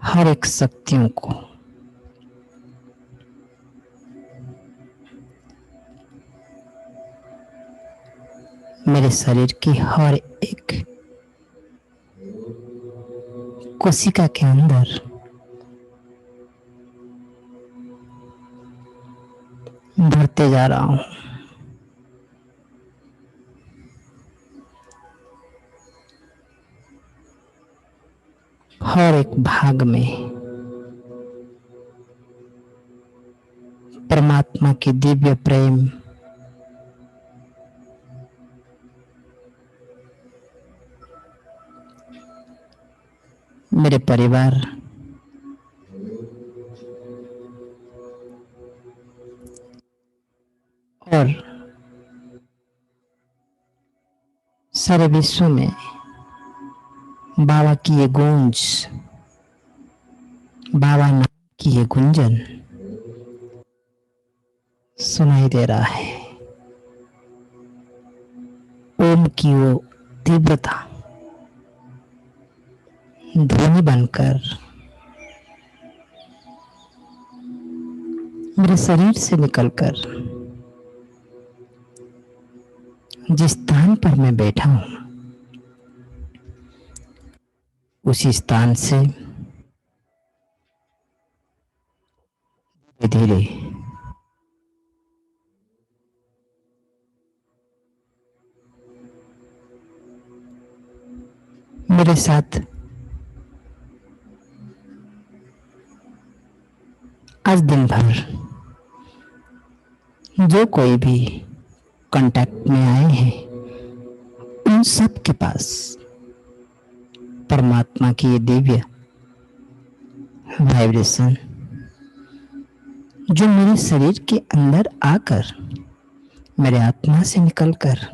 हर एक शक्तियों को मेरे शरीर की हर एक कोशिका के अंदर भरते जा रहा हूं। हर एक भाग में परमात्मा की दिव्य प्रेम मेरे परिवार और सारे विश्व में बाबा की ये गूंज, बाबा नाम की ये गुंजन सुनाई दे रहा है। ओम की वो तीव्रता ध्वनि बनकर मेरे शरीर से निकलकर जिस स्थान पर मैं बैठा हूं उसी स्थान से धीरे धीरे मेरे साथ आज दिन भर जो कोई भी कांटेक्ट में आए हैं उन सब के पास परमात्मा की ये दिव्य वाइब्रेशन जो मेरे शरीर के अंदर आकर मेरे आत्मा से निकलकर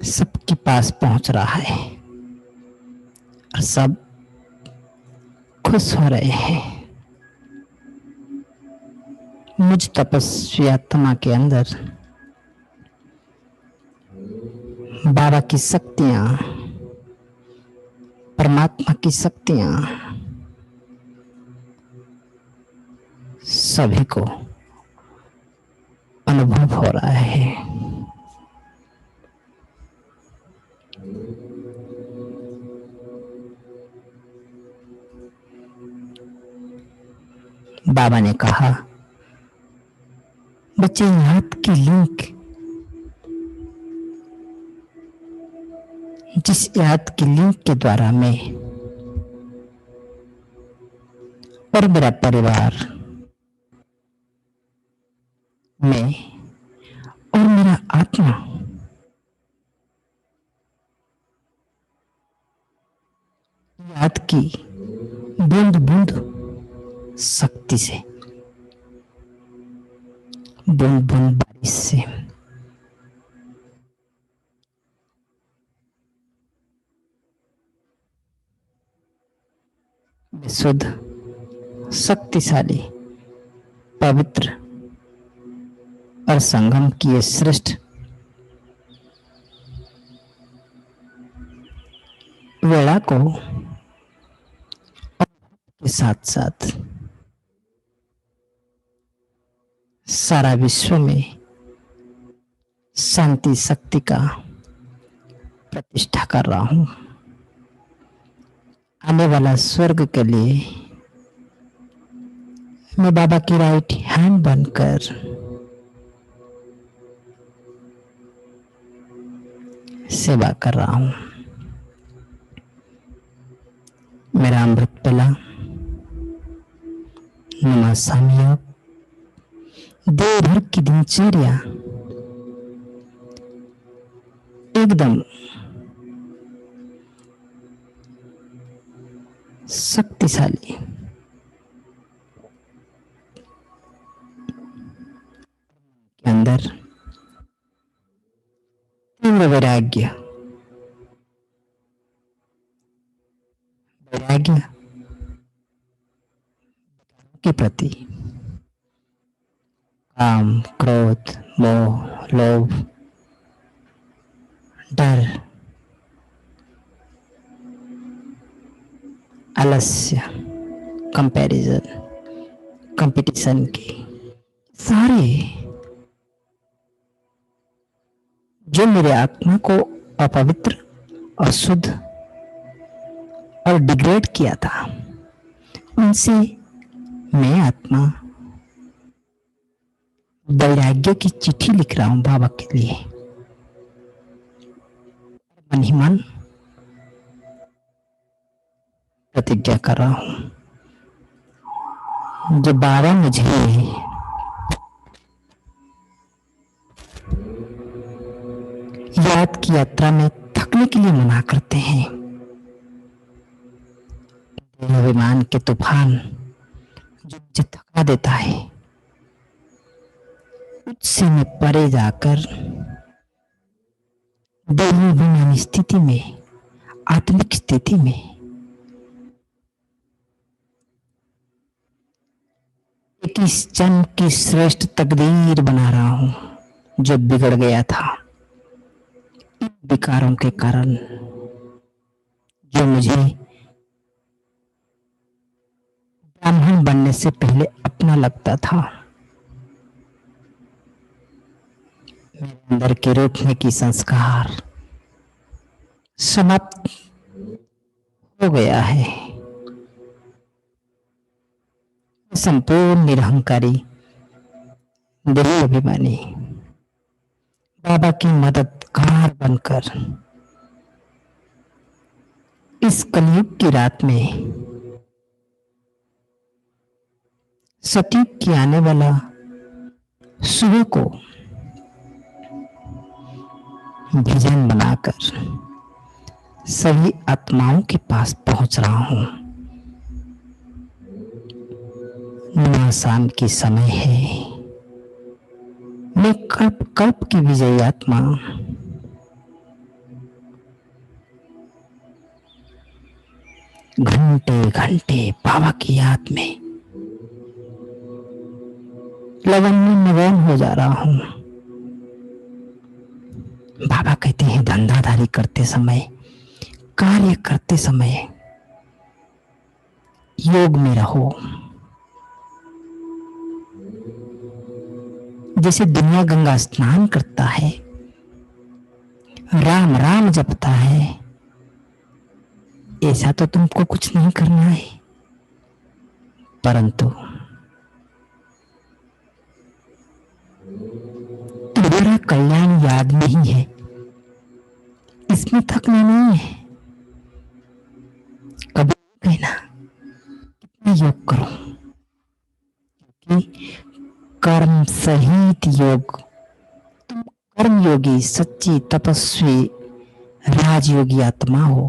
सबके पास पहुंच रहा है और सब खुश हो रहे हैं। मुझ तपस्वी आत्मा के अंदर बाबा की शक्तियां, परमात्मा की शक्तियां सभी को अनुभव हो रहा है। बाबा ने कहा, बच्चे याद की लिंक, जिस याद की लिंक के द्वारा मैं और मेरा परिवार, मैं और मेरा आत्मा याद की बूंद बूंद शक्ति से, बूंद बूंद बारिश से शुद्ध, शक्तिशाली, पवित्र और संगम की ये श्रेष्ठ वेला को के साथ साथ सारा विश्व में शांति शक्ति का प्रतिष्ठा कर रहा हूं। आने वाला स्वर्ग के लिए मैं बाबा की राइट हैंड बनकर सेवा कर रहा हूं। मेरा अमृत पिला नमासामी योग देव भर की दिनचर्या एकदम शक्तिशाली, के अंदर तीव्र वैराग्य, वैराग्य के प्रति काम, क्रोध, मोह, लोभ, डर आलस्य, कंपैरिजन, कंपटीशन की सारे जो मेरे आत्मा को अपवित्र, अशुद्ध और डिग्रेड किया था, उनसे मैं आत्मा वैराग्य की चिट्ठी लिख रहा हूं बाबा के लिए। मन ही मन प्रतिज्ञा कर रहा हूं, जो बाबा मुझे याद की यात्रा में थकने के लिए मना करते हैं, विमान के तूफान जो मुझे थका देता है, उससे मैं परे जाकर दैवी स्थिति में, आत्मिक स्थिति में एक इस जन्म की श्रेष्ठ तकदीर बना रहा हूं जो बिगड़ गया था इन विकारों के कारण, जो मुझे ब्राह्मण बनने से पहले अपना लगता था। मेरे अंदर के रोकने की संस्कार समाप्त हो गया है। संपूर्ण निरहंकारी, दिव्य अभिमानी बाबा की मददगार बनकर इस कलयुग की रात में सटीक की आने वाला सुबह को विजन बनाकर सभी आत्माओं के पास पहुंच रहा हूं। शाम की समय है, मैं कल्प कल्प की विजयी आत्मा घंटे घंटे बाबा की याद में लगन में मगन हो जा रहा हूं। बाबा कहते हैं धंधाधारी करते समय, कार्य करते समय योग में रहो। जैसे दुनिया गंगा स्नान करता है, राम राम जपता है, ऐसा तो तुमको कुछ नहीं करना है, परंतु तुम्हारा कल्याण याद नहीं है, इसमें थकना नहीं है। कभी कहना कितना योग करो, क्योंकि कर्म सहित योग, तुम कर्म योगी, सच्ची तपस्वी, राजयोगी आत्मा हो।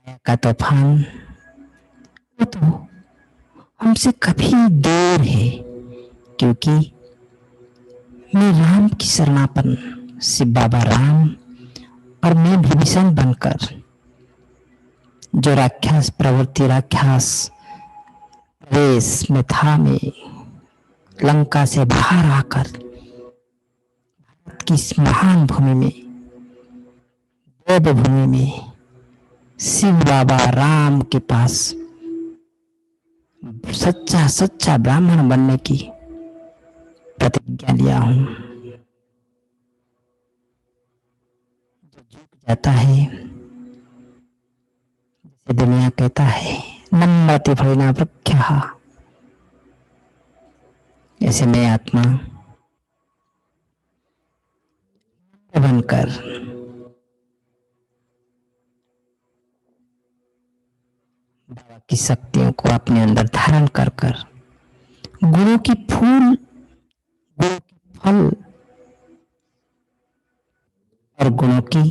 माया का तूफान तो हमसे कभी दूर है, क्योंकि मैं राम की शरणापन, शिव बाबा राम और मैं विभीषण बनकर जो राक्षस प्रवृत्ति, राक्षस प्रवेश में था, में लंका से बाहर आकर भारत की इस महान भूमि में, देव भूमि में शिव बाबा राम के पास सच्चा सच्चा ब्राह्मण बनने की प्रतिज्ञा लिया हूं। जो झुक जाता है, जैसे दुनिया कहता है नम्रति फलिना प्रख्या, ऐसे मैं आत्मा बनकर बाबा की शक्तियों को अपने अंदर धारण कर कर गुरु की फूल, गुरु की फल और गुणों की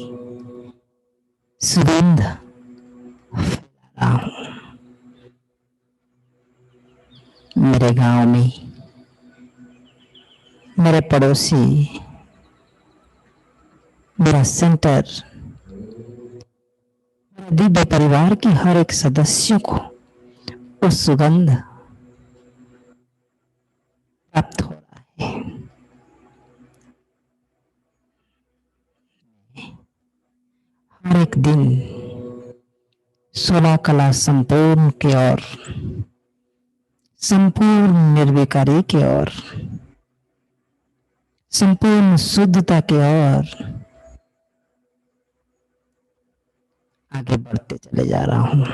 सुगंध फैला रहा हूं। मेरे गांव में मेरे पड़ोसी, मेरा सेंटर, दिव्य परिवार के हर एक सदस्य को वो सुगंध प्राप्त हो रहा है। एक दिन 16 कला संपूर्ण की ओर, संपूर्ण निर्विकारी की ओर, संपूर्ण शुद्धता की ओर आगे बढ़ते चले जा रहा हूं।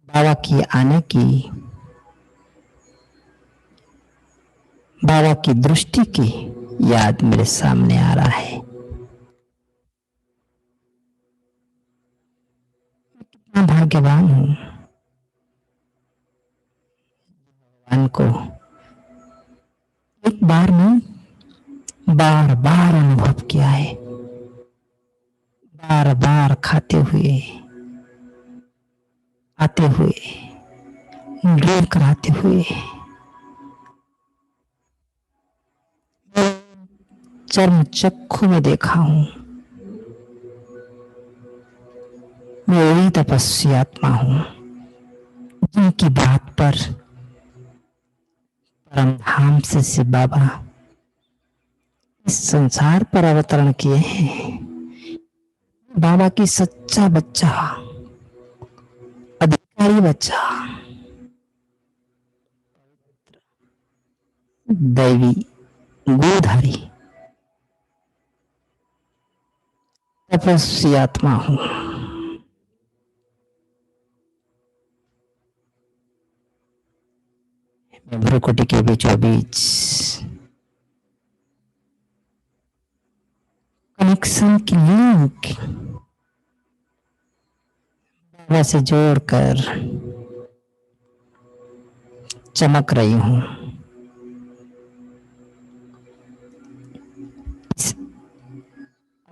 बाबा की आने की, बाबा की दृष्टि की याद मेरे सामने आ रहा है। कितना भाग्यवान हूं, भगवान को एक बार में बार बार अनुभव किया है, बार बार खाते हुए, आते हुए, ड्रिंक कराते हुए, चर्म चक्षु में देखा हूं। मैं वही तपस्वी आत्मा हूं जिनकी बात पर परम धाम से शिव बाबा इस संसार पर अवतरण किए हैं। बाबा की सच्चा बच्चा, अधिकारी बच्चा, दैवी गोधारी तपस्वी आत्मा हूं। मैं भ्रुकुटी के बीचों बीच कनेक्शन की लिंक बाबा से जोड़कर चमक रही हूं।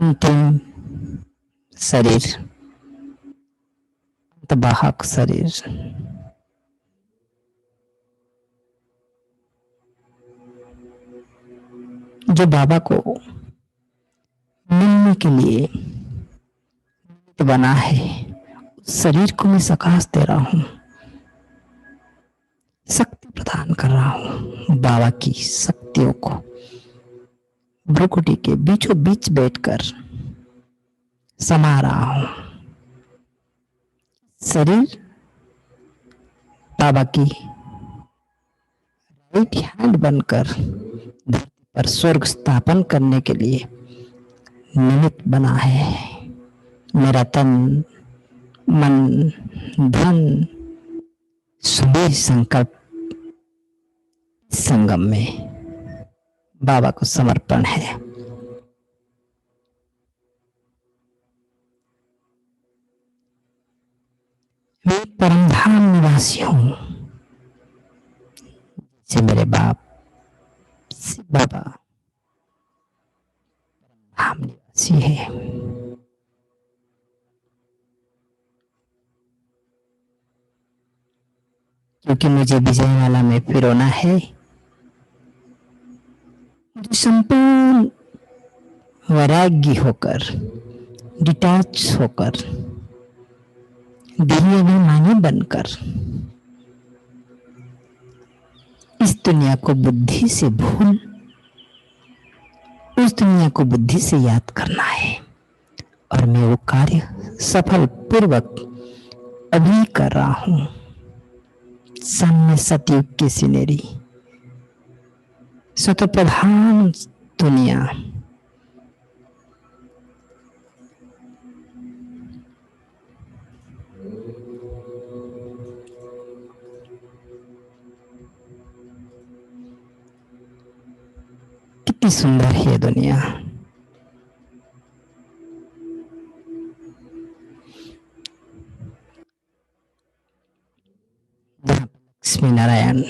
अंतिम शरीर, अंतवाहक शरीर, जो बाबा को मिलने के लिए बना है, उस शरीर को मैं सकाश दे रहा हूं, शक्ति प्रदान कर रहा हूं। बाबा की शक्तियों को भ्रुकुटी के बीचों बीच बैठकर समा रहा हूं। शरीर बाबा की राइट हैंड बनकर धरती पर स्वर्ग स्थापन करने के लिए निमित्त बना है। मेरा तन, मन, धन, सभी संकल्प संगम में बाबा को समर्पण है। मैं परमधाम निवासी हूं, जैसे मेरे बाप शिव बाबा धाम निवासी है। क्योंकि मुझे विजयवाड़ा में फिरोना है, मुझे संपूर्ण वैराग्य होकर, डिटैच होकर, दिव्य अभिमानी बनकर इस दुनिया को बुद्धि से भूल उस दुनिया को बुद्धि से याद करना है। और मैं वो कार्य सफल पूर्वक अभी कर रहा हूं। सामने सतयुग की सिनेरी, स्वतः प्रधान दुनिया, कितनी सुंदर है दुनिया। जहां लक्ष्मी नारायण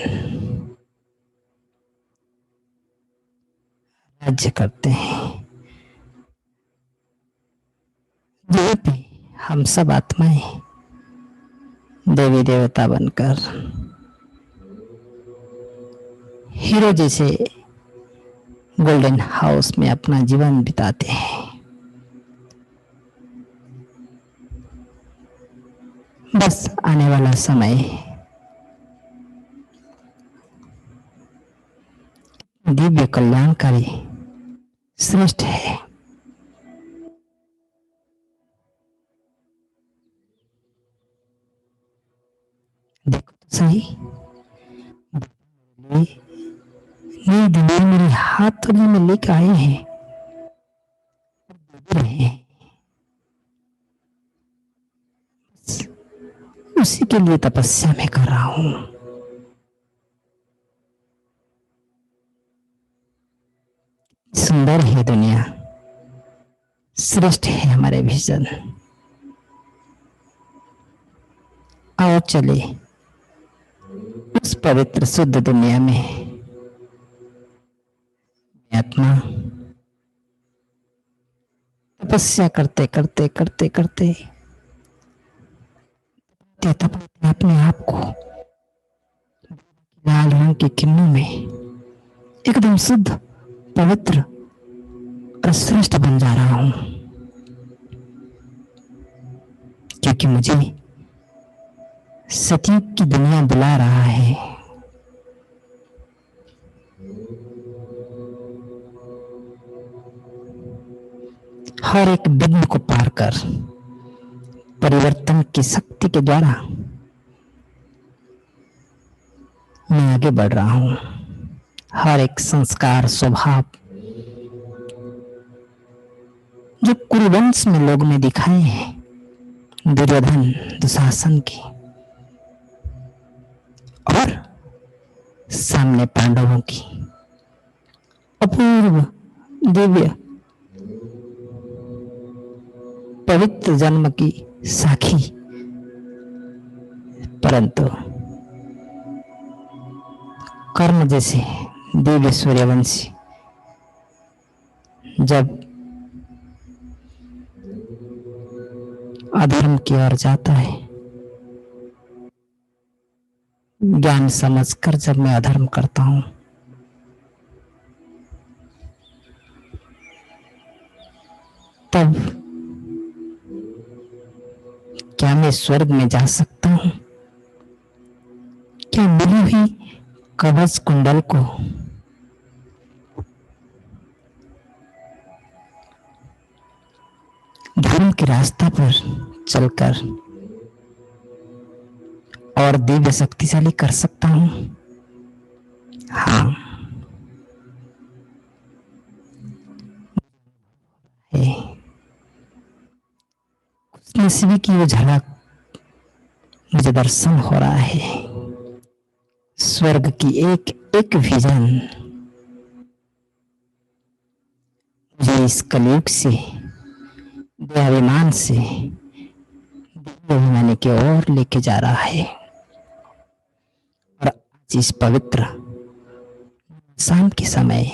राज्य करते हैं, जहाँ पे हम सब आत्माएं देवी देवता बनकर हीरो जैसे गोल्डन हाउस में अपना जीवन बिताते हैं। बस आने वाला समय दिव्य कल्याणकारी श्रेष्ठ है। देखो तो सही, नई दुनिया मेरे हाथ में लेकर आए हैं, उसी के लिए तपस्या में कर रहा हूं। सुंदर है दुनिया, श्रेष्ठ है हमारे विजन। आओ चले उस पवित्र शुद्ध दुनिया में। आत्मा तपस्या करते करते करते करते अपने आप को लाल रंग की किरणों में एकदम शुद्ध, पवित्र और श्रेष्ठ बन जा रहा हूं, क्योंकि मुझे सतयुग की दुनिया बुला रहा है। हर एक विघ्न को पार कर परिवर्तन की शक्ति के द्वारा मैं आगे बढ़ रहा हूं। हर एक संस्कार, स्वभाव जो कुरुवंश में लोग ने दिखाए हैं, दुर्योधन, दुशासन की, और सामने पांडवों की अपूर्व दिव्य पवित्र जन्म की साखी, परंतु कर्ण जैसे दिव्य सूर्यवंशी जब अधर्म की ओर जाता है, ज्ञान समझकर जब मैं अधर्म करता हूं, तब क्या मैं स्वर्ग में जा सकता हूं? क्या मिली हुई कवच कुंडल को धर्म के रास्ता पर चलकर और दिव्य शक्तिशाली कर सकता हूं? हाँ, नसीबी की वो झलक मुझे दर्शन हो रहा है। स्वर्ग की एक एक विजन मुझे इस कलयुग से, देहाभिमान से दिव्याभिमानी की ओर लेके जा रहा है। और आज इस पवित्र शाम के समय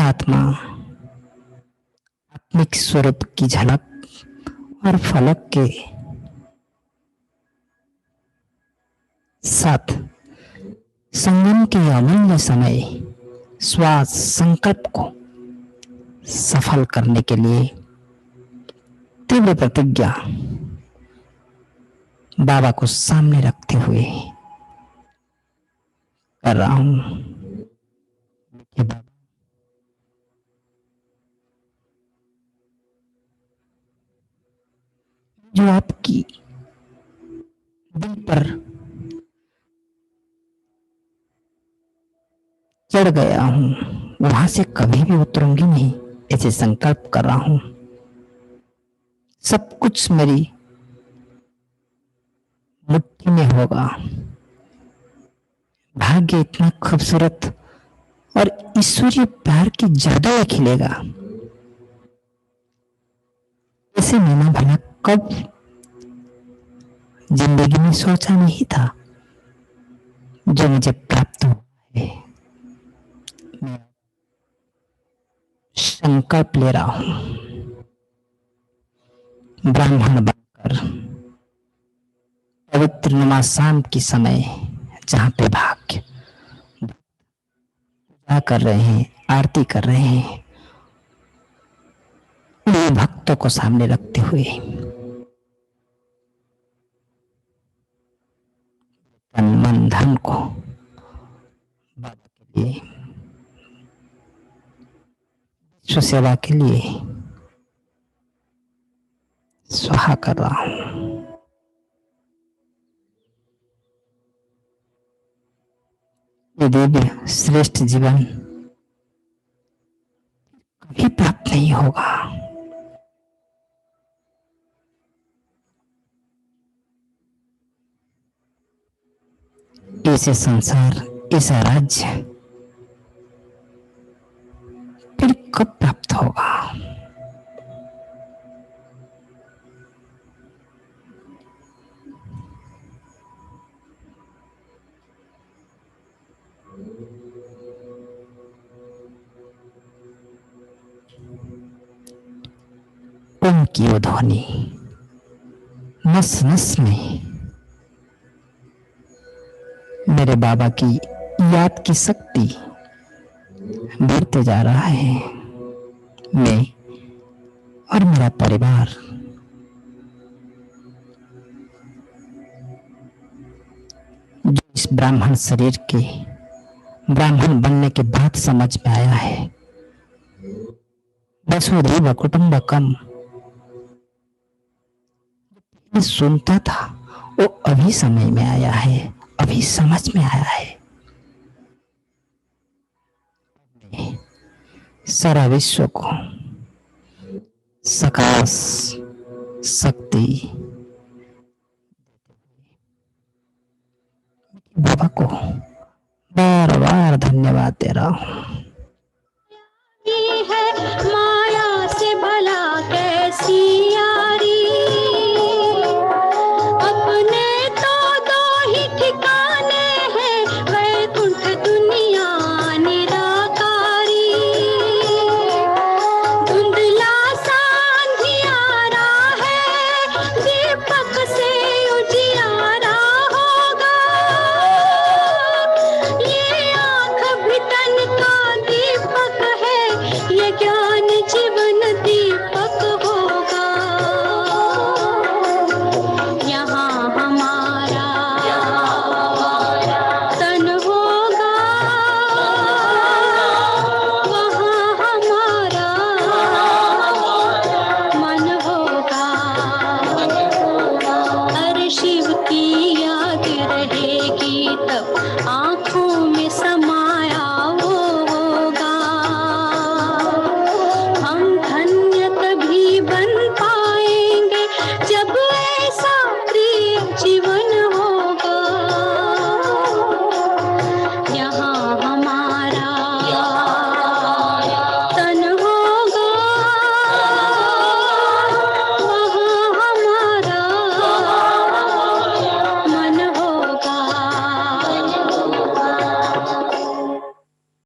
आत्मा आत्मिक स्वरूप की झलक और फलक के साथ संगम के अमूल्य समय श्वास संकल्प को सफल करने के लिए तीव्र प्रतिज्ञा बाबा को सामने रखते हुए कर रहा हूं। जो आपकी दिल पर चढ़ गया हूं, वहां से कभी भी उतरूंगी नहीं, ऐसे संकल्प कर रहा हूं। सब कुछ मेरी मुट्ठी में होगा। भाग्य इतना खूबसूरत और ईश्वरीय प्यार की जादू में खिलेगा, ऐसे मैंने भला कब जिंदगी में सोचा नहीं था। जो मुझे प्राप्त हुआ है, मैं संकल्प ले रहा हूं, ब्राह्मण बनकर पवित्र नुमा शाम की समय जहां पे भाग्य पूजा कर रहे हैं, आरती कर रहे हैं, उन भक्तों को सामने रखते हुए तन मन धन को बाबा के लिए, विश्व सेवा के लिए स्वाहा कर रहा हूं। ये दिव्य श्रेष्ठ जीवन कभी प्राप्त नहीं होगा। ऐसे संसार, ऐसा राज्य फिर कब प्राप्त होगा? ओम की वो ध्वनि नस नस में मेरे बाबा की याद की शक्ति बढ़ते जा रहा है। मैं और मेरा परिवार जो इस ब्राह्मण शरीर के ब्राह्मण बनने के बाद समझ में आया है, वसुधैव कुटुंबकम सुनता था, वो अभी समझ में आया है, अभी समझ में आया है। सारा विश्व को सकाश शक्ति बाबा को बार बार धन्यवाद दे रहा हूं।